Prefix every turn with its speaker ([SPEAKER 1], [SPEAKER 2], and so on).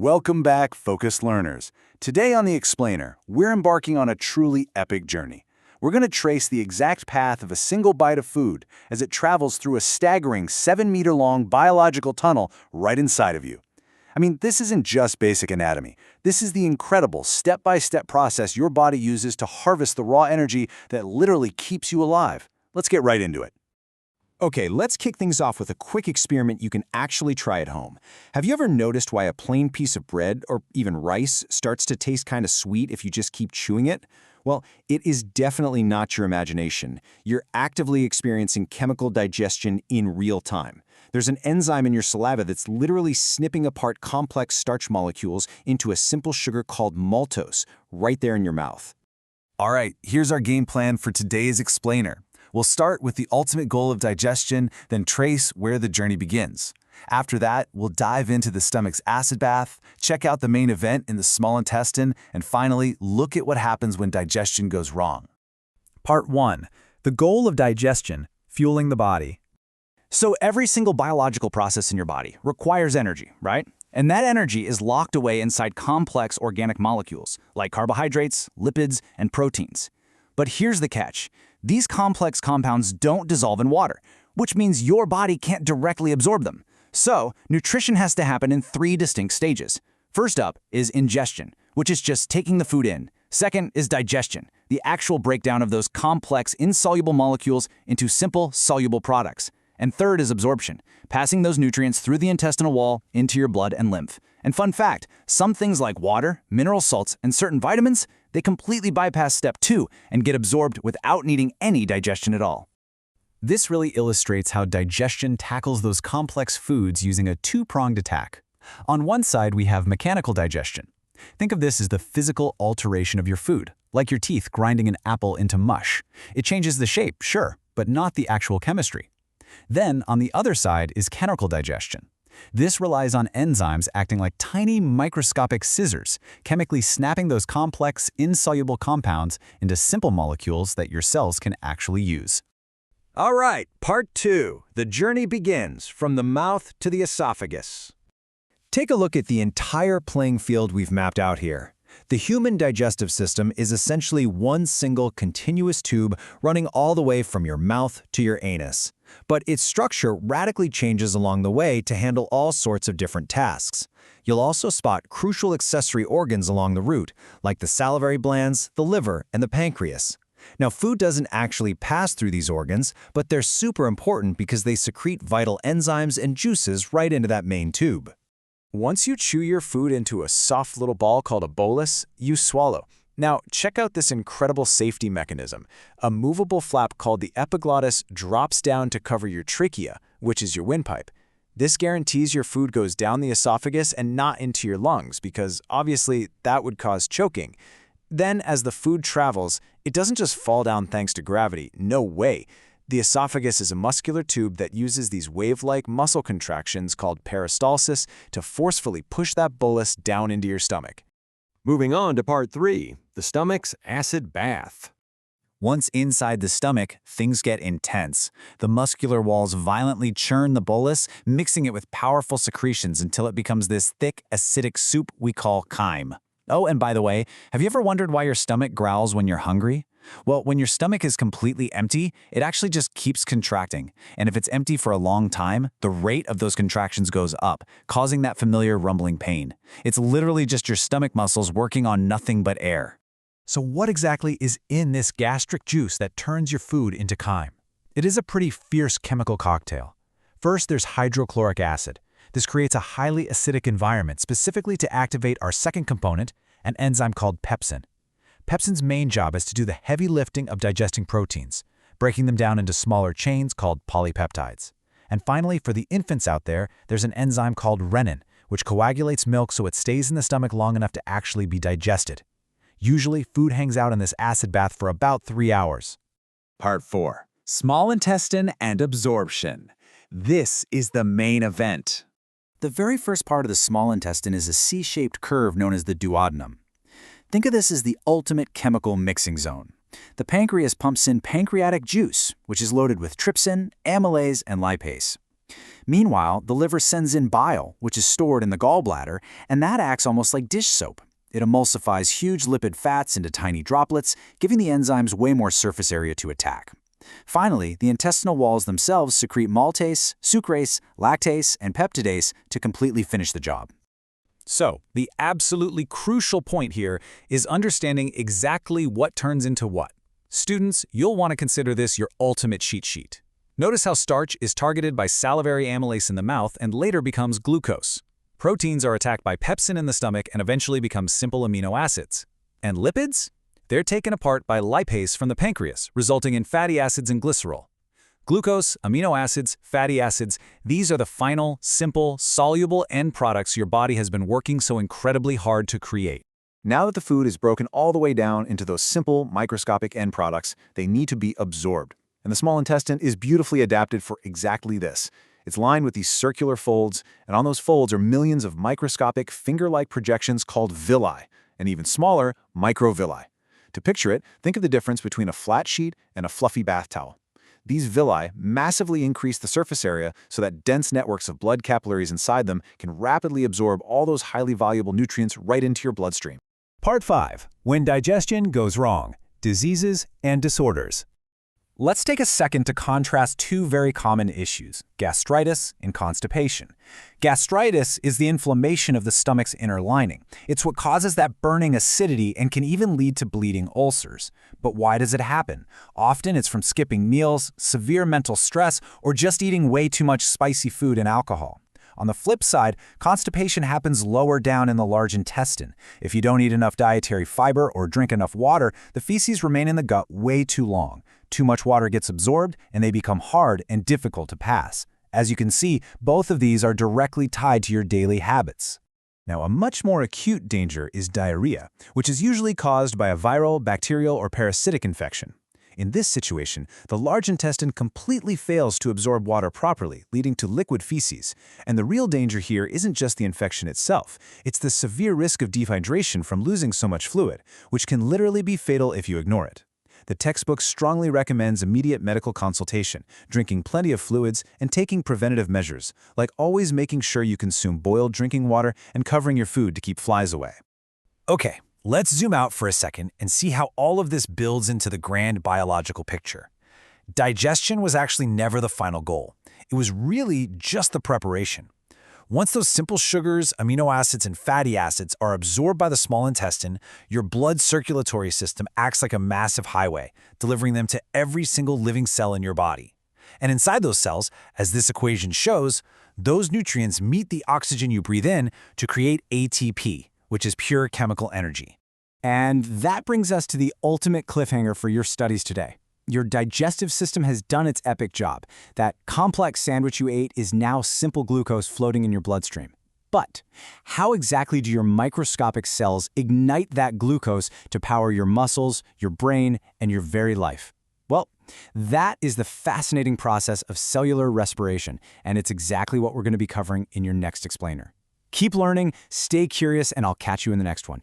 [SPEAKER 1] Welcome back, focused learners. Today on The Explainer, we're embarking on a truly epic journey. We're going to trace the exact path of a single bite of food as it travels through a staggering 7-meter-long biological tunnel right inside of you. I mean, this isn't just basic anatomy. This is the incredible step-by-step process your body uses to harvest the raw energy that literally keeps you alive. Let's get right into it.
[SPEAKER 2] Okay, let's kick things off with a quick experiment you can actually try at home. Have you ever noticed why a plain piece of bread, or even rice, starts to taste kind of sweet if you just keep chewing it? Well, it is definitely not your imagination. You're actively experiencing chemical digestion in real time. There's an enzyme in your saliva that's literally snipping apart complex starch molecules into a simple sugar called maltose, right there in your mouth.
[SPEAKER 1] All right, here's our game plan for today's Explainer. We'll start with the ultimate goal of digestion, then trace where the journey begins. After that, we'll dive into the stomach's acid bath, check out the main event in the small intestine, and finally, look at what happens when digestion goes wrong.
[SPEAKER 3] Part 1. The goal of digestion, fueling the body.
[SPEAKER 4] So every single biological process in your body requires energy, right? And that energy is locked away inside complex organic molecules, like carbohydrates, lipids, and proteins. But here's the catch. These complex compounds don't dissolve in water, which means your body can't directly absorb them. So, nutrition has to happen in 3 distinct stages. First up is ingestion, which is just taking the food in. Second is digestion, the actual breakdown of those complex, insoluble molecules into simple, soluble products. And third is absorption, passing those nutrients through the intestinal wall into your blood and lymph. And fun fact, some things like water, mineral salts, and certain vitamins, they completely bypass step 2 and get absorbed without needing any digestion at all.
[SPEAKER 3] This really illustrates how digestion tackles those complex foods using a 2-pronged attack. On one side, we have mechanical digestion. Think of this as the physical alteration of your food, like your teeth grinding an apple into mush. It changes the shape, sure, but not the actual chemistry. Then, on the other side is chemical digestion. This relies on enzymes acting like tiny microscopic scissors, chemically snapping those complex, insoluble compounds into simple molecules that your cells can actually use.
[SPEAKER 5] All right, part 2. The journey begins from the mouth to the esophagus. Take a look at the entire playing field we've mapped out here. The human digestive system is essentially one single continuous tube running all the way from your mouth to your anus. But its structure radically changes along the way to handle all sorts of different tasks. You'll also spot crucial accessory organs along the route, like the salivary glands, the liver, and the pancreas. Now, food doesn't actually pass through these organs, but they're super important because they secrete vital enzymes and juices right into that main tube.
[SPEAKER 3] Once you chew your food into a soft little ball called a bolus, you swallow. Now, check out this incredible safety mechanism. A movable flap called the epiglottis drops down to cover your trachea, which is your windpipe. This guarantees your food goes down the esophagus and not into your lungs, because obviously that would cause choking. Then, as the food travels, it doesn't just fall down thanks to gravity. No way. The esophagus is a muscular tube that uses these wave-like muscle contractions called peristalsis to forcefully push that bolus down into your stomach.
[SPEAKER 5] Moving on to part 3, the stomach's acid bath.
[SPEAKER 4] Once inside the stomach, things get intense. The muscular walls violently churn the bolus, mixing it with powerful secretions until it becomes this thick, acidic soup we call chyme. Oh, and by the way, have you ever wondered why your stomach growls when you're hungry? Well, when your stomach is completely empty, it actually just keeps contracting. And if it's empty for a long time, the rate of those contractions goes up, causing that familiar rumbling pain. It's literally just your stomach muscles working on nothing but air.
[SPEAKER 3] So what exactly is in this gastric juice that turns your food into chyme? It is a pretty fierce chemical cocktail. First, there's hydrochloric acid. This creates a highly acidic environment specifically to activate our second component, an enzyme called pepsin. Pepsin's main job is to do the heavy lifting of digesting proteins, breaking them down into smaller chains called polypeptides. And finally, for the infants out there, there's an enzyme called renin, which coagulates milk so it stays in the stomach long enough to actually be digested. Usually, food hangs out in this acid bath for about 3 hours.
[SPEAKER 1] Part 4. Small intestine and absorption. This is the main event.
[SPEAKER 4] The very first part of the small intestine is a C-shaped curve known as the duodenum. Think of this as the ultimate chemical mixing zone. The pancreas pumps in pancreatic juice, which is loaded with trypsin, amylase, and lipase. Meanwhile, the liver sends in bile, which is stored in the gallbladder, and that acts almost like dish soap. It emulsifies huge lipid fats into tiny droplets, giving the enzymes way more surface area to attack. Finally, the intestinal walls themselves secrete maltase, sucrase, lactase, and peptidase to completely finish the job.
[SPEAKER 3] So, the absolutely crucial point here is understanding exactly what turns into what. Students, you'll want to consider this your ultimate cheat sheet. Notice how starch is targeted by salivary amylase in the mouth and later becomes glucose. Proteins are attacked by pepsin in the stomach and eventually become simple amino acids. And lipids? They're taken apart by lipase from the pancreas, resulting in fatty acids and glycerol. Glucose, amino acids, fatty acids, these are the final, simple, soluble end products your body has been working so incredibly hard to create.
[SPEAKER 2] Now that the food is broken all the way down into those simple, microscopic end products, they need to be absorbed. And the small intestine is beautifully adapted for exactly this. It's lined with these circular folds, and on those folds are millions of microscopic, finger-like projections called villi, and even smaller, microvilli. To picture it, think of the difference between a flat sheet and a fluffy bath towel. These villi massively increase the surface area so that dense networks of blood capillaries inside them can rapidly absorb all those highly valuable nutrients right into your bloodstream.
[SPEAKER 3] Part 5. When digestion goes wrong. Diseases and disorders. Let's take a second to contrast two very common issues, gastritis and constipation. Gastritis is the inflammation of the stomach's inner lining. It's what causes that burning acidity and can even lead to bleeding ulcers. But why does it happen? Often it's from skipping meals, severe mental stress, or just eating way too much spicy food and alcohol. On the flip side, constipation happens lower down in the large intestine. If you don't eat enough dietary fiber or drink enough water, the feces remain in the gut way too long. Too much water gets absorbed, and they become hard and difficult to pass. As you can see, both of these are directly tied to your daily habits. Now, a much more acute danger is diarrhea, which is usually caused by a viral, bacterial, or parasitic infection. In this situation, the large intestine completely fails to absorb water properly, leading to liquid feces. And the real danger here isn't just the infection itself, it's the severe risk of dehydration from losing so much fluid, which can literally be fatal if you ignore it. The textbook strongly recommends immediate medical consultation, drinking plenty of fluids, and taking preventative measures, like always making sure you consume boiled drinking water and covering your food to keep flies away. Okay, let's zoom out for a second and see how all of this builds into the grand biological picture. Digestion was actually never the final goal. It was really just the preparation. Once those simple sugars, amino acids, and fatty acids are absorbed by the small intestine, your blood circulatory system acts like a massive highway, delivering them to every single living cell in your body. And inside those cells, as this equation shows, those nutrients meet the oxygen you breathe in to create ATP, which is pure chemical energy. And that brings us to the ultimate cliffhanger for your studies today. Your digestive system has done its epic job. That complex sandwich you ate is now simple glucose floating in your bloodstream. But how exactly do your microscopic cells ignite that glucose to power your muscles, your brain, and your very life? Well, that is the fascinating process of cellular respiration, and it's exactly what we're going to be covering in your next explainer. Keep learning, stay curious, and I'll catch you in the next one.